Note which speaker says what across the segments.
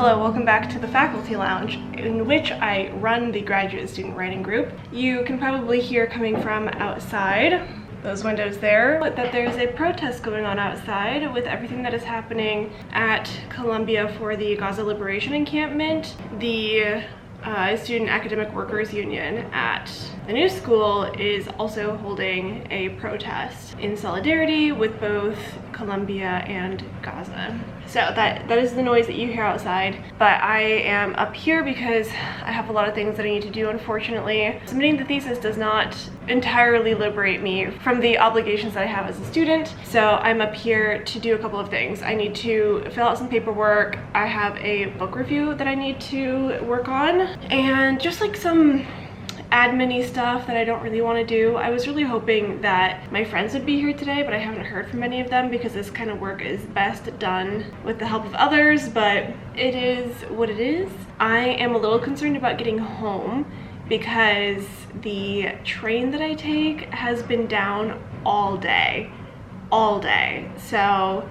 Speaker 1: Hello, welcome back to the Faculty Lounge, in which I run the graduate student writing group. You can probably hear coming from outside, those windows there, that there's a protest going on outside with everything that is happening at Columbia for the Gaza Liberation Encampment. The Student Academic Workers Union at the new school is also holding a protest in solidarity with both Columbia and Gaza. So that is the noise that you hear outside, but I am up here because I have a lot of things that I need to do, unfortunately. Submitting the thesis does not entirely liberate me from the obligations that I have as a student, so I'm up here to do a couple of things. I need to fill out some paperwork, I have a book review that I need to work on, and just like some admin-y stuff that I don't really want to do. I was really hoping that my friends would be here today, but I haven't heard from any of them because this kind of work is best done with the help of others, but it is what it is. I am a little concerned about getting home because the train that I take has been down all day. So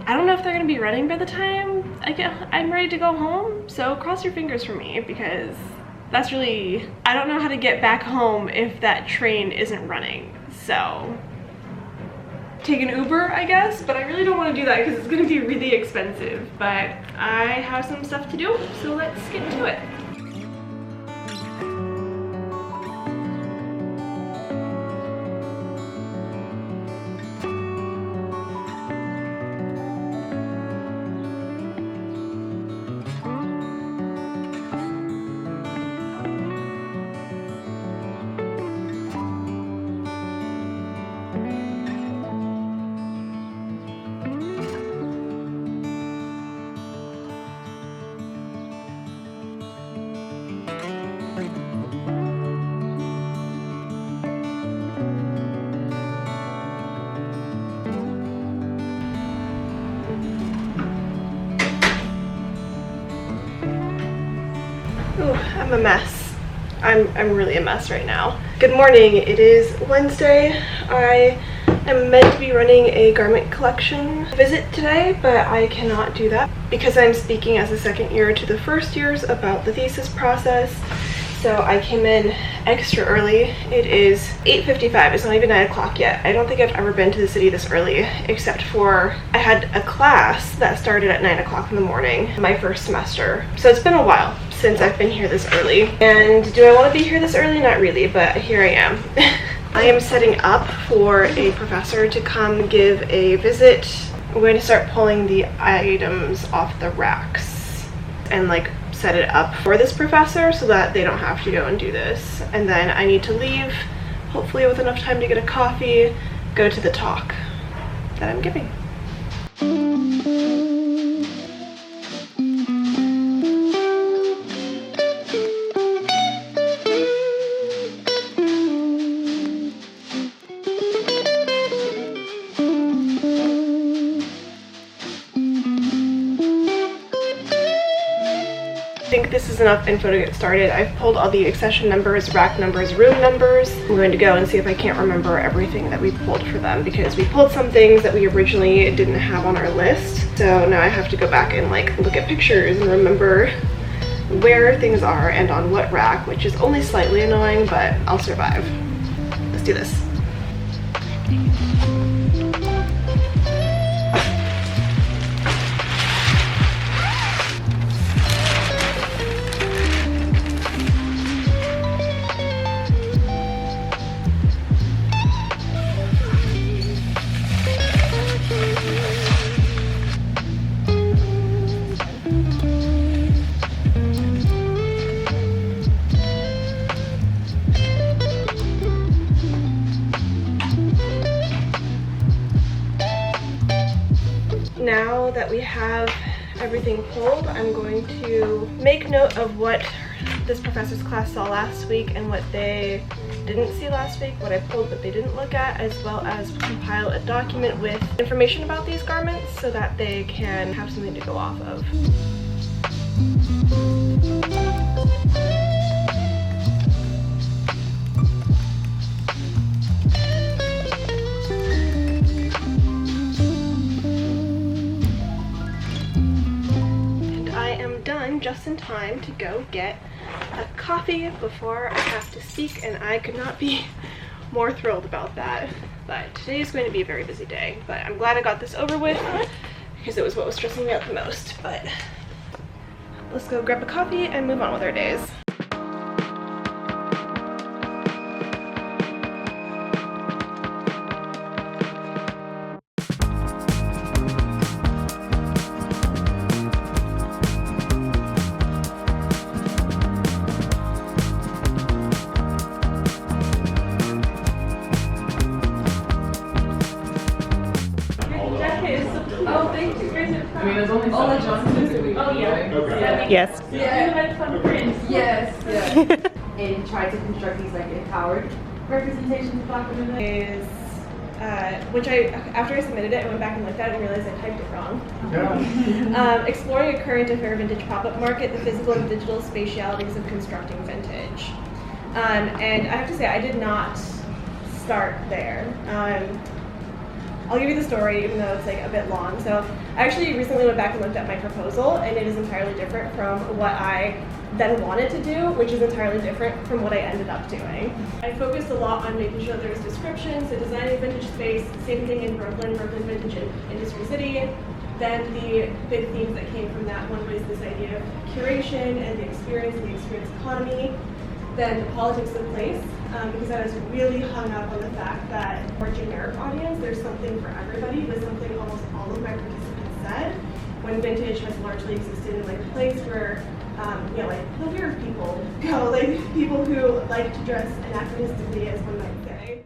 Speaker 1: I don't know if they're going to be running by the time I'm ready to go home, so cross your fingers for me because that's really, I don't know how to get back home if that train isn't running. So take an Uber, I guess, but I really don't want to do that because it's going to be really expensive. But I have some stuff to do, so let's get to it. Ooh, I'm a mess. I'm really a mess right now. Good morning. It is Wednesday. I am meant to be running a garment collection visit today, but I cannot do that because I'm speaking as a second year to the first years about the thesis process. So I came in extra early. It is 8:55. It's not even 9 o'clock yet. I don't think I've ever been to the city this early, except for I had a class that started at 9 o'clock in the morning, my first semester. So it's been a while since I've been here this early. And do I want to be here this early? Not really, but here I am. I am setting up for a professor to come give a visit. I'm going to start pulling the items off the racks and set it up for this professor so that they don't have to go and do this. And then I need to leave, hopefully with enough time to get a coffee, go to the talk that I'm giving. I think this is enough info to get started. I've pulled all the accession numbers, rack numbers, room numbers. I'm going to go and see if I can't remember everything that we pulled for them because we pulled some things that we originally didn't have on our list. So now I have to go back and look at pictures and remember where things are and on what rack, which is only slightly annoying, but I'll survive. Let's do this. Now that we have everything pulled, I'm going to make note of what this professor's class saw last week and what they didn't see last week, what I pulled but they didn't look at, as well as compile a document with information about these garments so that they can have something to go off of. time to go get a coffee before I have to speak, and I could not be more thrilled about that. But today is going to be a very busy day, but I'm glad I got this over with because it was what was stressing me out the most. But let's go grab a coffee and move on with our days.
Speaker 2: Oh, thank you. I mean, there's only so much on this week. Oh, yeah. Okay.
Speaker 1: Yes.
Speaker 2: Yeah. You had fun prints. Yes. Yes. And try to construct these like empowered representations of Black women.
Speaker 1: Is which after I submitted it, I went back and looked at it and realized I typed it wrong. Yeah. Exploring a current affair vintage pop-up market, the physical and digital spatialities of constructing vintage. And I have to say, I did not start there. I'll give you the story, even though it's like a bit long. So I actually recently went back and looked at my proposal, and it is entirely different from what I then wanted to do, which is entirely different from what I ended up doing. I focused a lot on making sure there was description, so designing vintage space, same thing in Brooklyn vintage in Industry City. Then the big themes that came from that one was this idea of curation and the experience economy. Then the politics of place, because I was really hung up on the fact that for a generic audience, there's something for everybody, was something almost all of my participants said, when vintage has largely existed in like a place where, you know, like clever people go, like people who like to dress anachronistically, as one might say.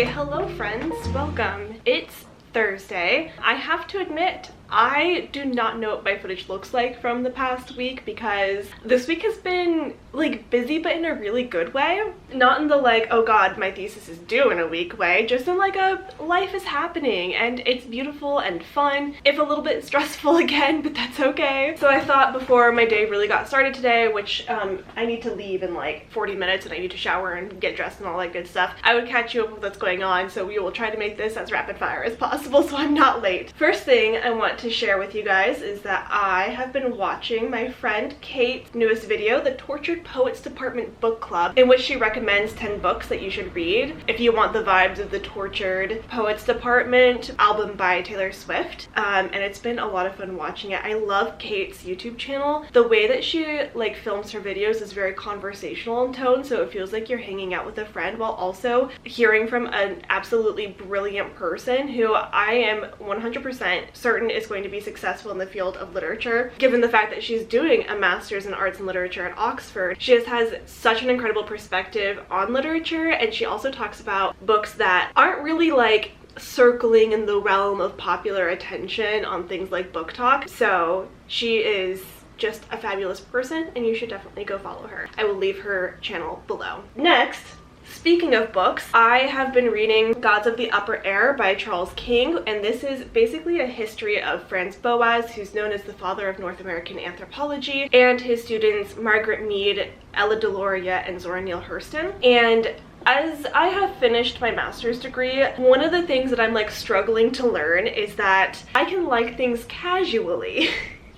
Speaker 1: Hello friends, welcome. It's Thursday. I have to admit, I do not know what my footage looks like from the past week because this week has been like busy, but in a really good way. Not in the like, oh god, my thesis is due in a week way, just in like a life is happening and it's beautiful and fun, if a little bit stressful again, but that's okay. So I thought before my day really got started today, which I need to leave in like 40 minutes and I need to shower and get dressed and all that good stuff, I would catch you up with what's going on, so we will try to make this as rapid fire as possible so I'm not late. First thing I want to share with you guys is that I have been watching my friend Kate's newest video, the Tortured Poets Department Book Club, in which she recommends 10 books that you should read if you want the vibes of the Tortured Poets Department album by Taylor Swift. And it's been a lot of fun watching it. I love Kate's YouTube channel. The way that she like films her videos is very conversational in tone, so it feels like you're hanging out with a friend while also hearing from an absolutely brilliant person who I am 100% certain is going to be successful in the field of literature. Given the fact that she's doing a master's in arts and literature at Oxford, she has such an incredible perspective on literature, and she also talks about books that aren't really like circling in the realm of popular attention on things like Book Talk. So she is just a fabulous person and you should definitely go follow her. I will leave her channel below. Next, speaking of books, I have been reading Gods of the Upper Air by Charles King, and this is basically a history of Franz Boas, who's known as the father of North American anthropology, and his students Margaret Mead, Ella Deloria, and Zora Neale Hurston. And as I have finished my master's degree, one of the things that I'm like struggling to learn is that I can like things casually.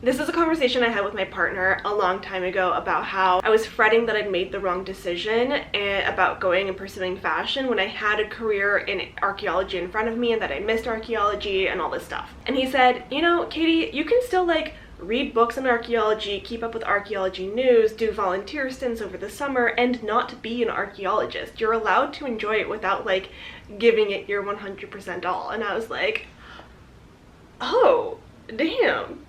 Speaker 1: This is a conversation I had with my partner a long time ago about how I was fretting that I'd made the wrong decision about going and pursuing fashion when I had a career in archaeology in front of me and that I missed archaeology and all this stuff. And he said, you know, Katie, you can still like read books on archaeology, keep up with archaeology news, do volunteer stints over the summer, and not be an archaeologist. You're allowed to enjoy it without like giving it your 100% all. And I was like, oh, damn.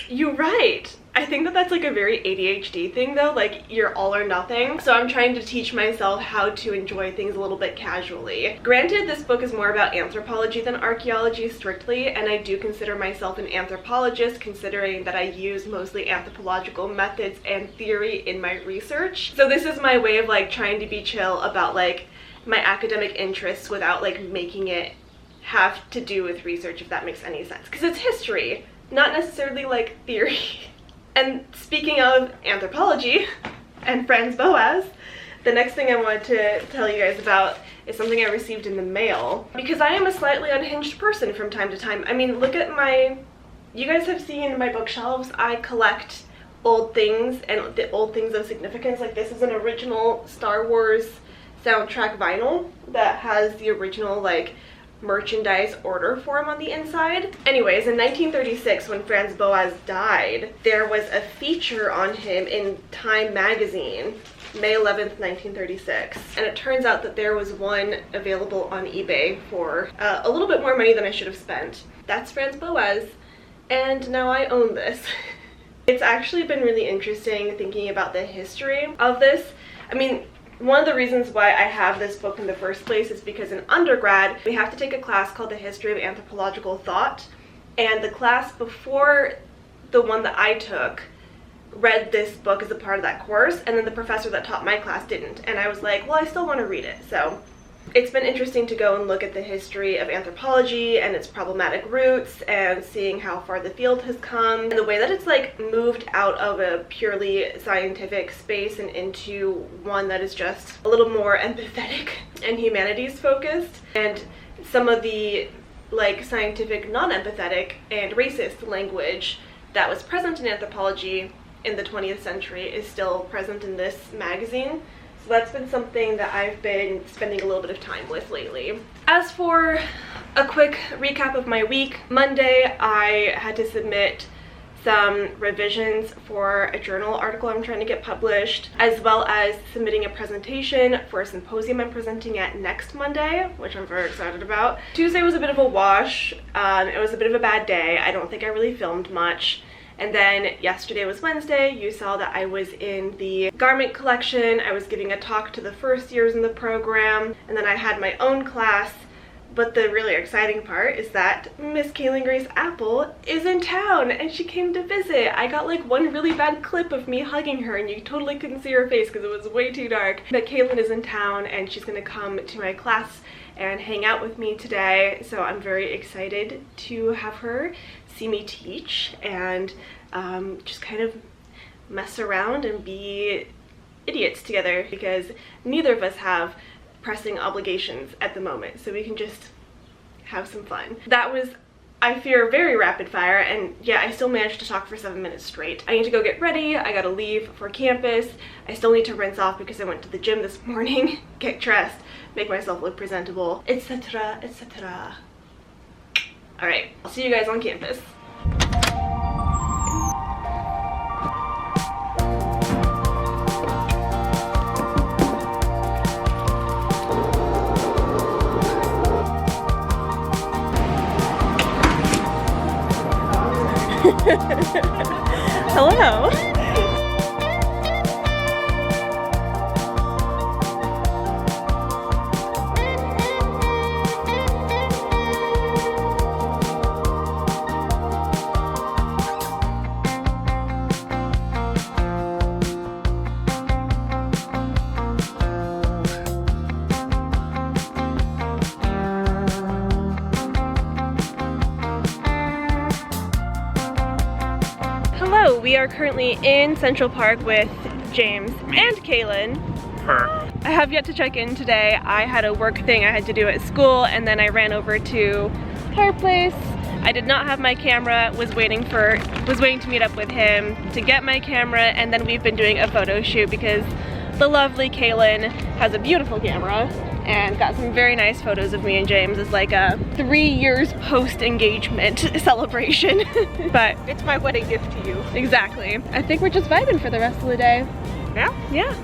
Speaker 1: You're right. I think that that's like a very ADHD thing though, like you're all or nothing. So I'm trying to teach myself how to enjoy things a little bit casually. Granted, this book is more about anthropology than archaeology strictly, and I do consider myself an anthropologist considering that I use mostly anthropological methods and theory in my research. So this is my way of like trying to be chill about like my academic interests without like making it have to do with research, if that makes any sense, because it's history, not necessarily like theory. And speaking of anthropology and Franz Boas, the next thing I wanted to tell you guys about is something I received in the mail, because I am a slightly unhinged person from time to time. I mean, look at my, you guys have seen my bookshelves. I collect old things and the old things of significance. Like this is an original Star Wars soundtrack vinyl that has the original like merchandise order form on the inside. Anyways, in 1936, when Franz Boas died, there was a feature on him in Time magazine, May 11th, 1936. And it turns out that there was one available on eBay for a little bit more money than I should have spent. That's Franz Boas, and now I own this. It's actually been really interesting thinking about the history of this. I mean, one of the reasons why I have this book in the first place is because in undergrad, we have to take a class called the History of Anthropological Thought. And the class before the one that I took read this book as a part of that course. And then the professor that taught my class didn't. And I was like, well, I still want to read it. So it's been interesting to go and look at the history of anthropology and its problematic roots and seeing how far the field has come and the way that it's like moved out of a purely scientific space and into one that is just a little more empathetic and humanities focused, and some of the like scientific non-empathetic and racist language that was present in anthropology in the 20th century is still present in this magazine. So that's been something that I've been spending a little bit of time with lately. As for a quick recap of my week, Monday I had to submit some revisions for a journal article I'm trying to get published, as well as submitting a presentation for a symposium I'm presenting at next Monday, which I'm very excited about. Tuesday was a bit of a wash. It was a bit of a bad day. I don't think I really filmed much. And then yesterday was Wednesday. You saw that I was in the garment collection. I was giving a talk to the first years in the program, and then I had my own class. But the really exciting part is that Miss Kaylin Grace Apple is in town and she came to visit. I got like one really bad clip of me hugging her and you totally couldn't see her face because it was way too dark. But Kaylin is in town and she's gonna come to my class and hang out with me today. So I'm very excited to have her see me teach and just kind of mess around and be idiots together, because neither of us have pressing obligations at the moment, so we can just have some fun. That was, I fear, very rapid fire, and yeah, I still managed to talk for 7 minutes straight. I need to go get ready. I gotta leave for campus. I still need to rinse off because I went to the gym this morning, get dressed, make myself look presentable, etc, etc. All right, I'll see you guys on campus. Hello. We are currently in Central Park with James and Kaylin. I have yet to check in today. I had a work thing I had to do at school, and then I ran over to her place. I did not have my camera, was waiting to meet up with him to get my camera, and then we've been doing a photo shoot because the lovely Kaylin has a beautiful camera and got some very nice photos of me and James as like a 3 years post-engagement celebration. But
Speaker 3: it's my wedding gift to you.
Speaker 1: Exactly. I think we're just vibing for the rest of the day.
Speaker 3: Yeah?
Speaker 1: Yeah.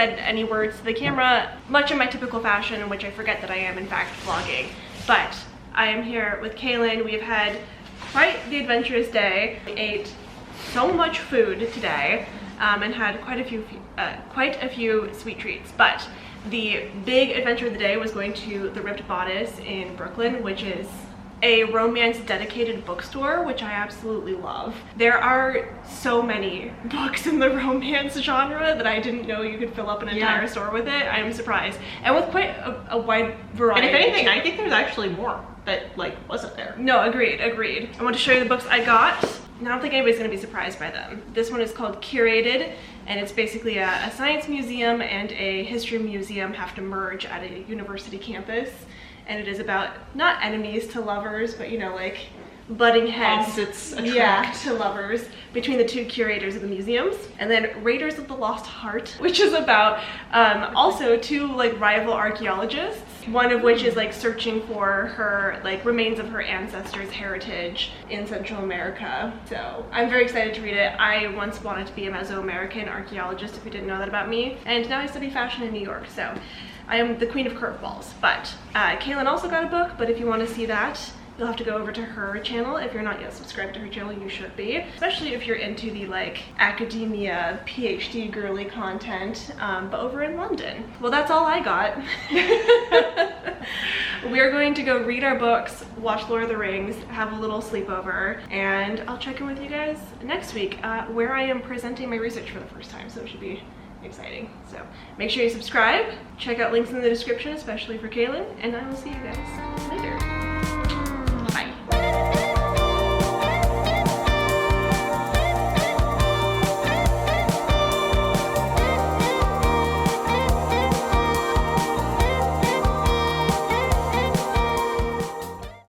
Speaker 1: said any words to the camera, much in my typical fashion, in which I forget that I am in fact vlogging. But I am here with Kaylin. We've had quite the adventurous day. We ate so much food today and had quite a few sweet treats. But the big adventure of the day was going to the Ripped Bodice in Brooklyn, which is a romance dedicated bookstore, which I absolutely love. There are so many books in the romance genre that I didn't know you could fill up an entire store with it. I'm surprised. And with quite a wide variety.
Speaker 3: And if anything, I think there's actually more that like wasn't there.
Speaker 1: No, agreed. I want to show you the books I got. I don't think anybody's going to be surprised by them. This one is called Curated, and it's basically a science museum and a history museum have to merge at a university campus. And it is about not enemies to lovers, but you know, like butting heads
Speaker 3: Opposites attract.
Speaker 1: to lovers between the two curators of the museums. And then Raiders of the Lost Heart, which is about also two like rival archaeologists, one of which is like searching for her like remains of her ancestors' heritage in Central America. So I'm very excited to read it. I once wanted to be a Mesoamerican archaeologist, if you didn't know that about me, and now I study fashion in New York. So I am the queen of curveballs. But Kaylin also got a book, but if you want to see that, you'll have to go over to her channel. If you're not yet subscribed to her channel, you should be. Especially if you're into the like academia, PhD girly content, but over in London. Well, that's all I got. We're going to go read our books, watch Lord of the Rings, have a little sleepover, and I'll check in with you guys next week where I am presenting my research for the first time, so it should be exciting. So make sure you subscribe, check out links in the description, especially for Kaylin, and I will see you guys later.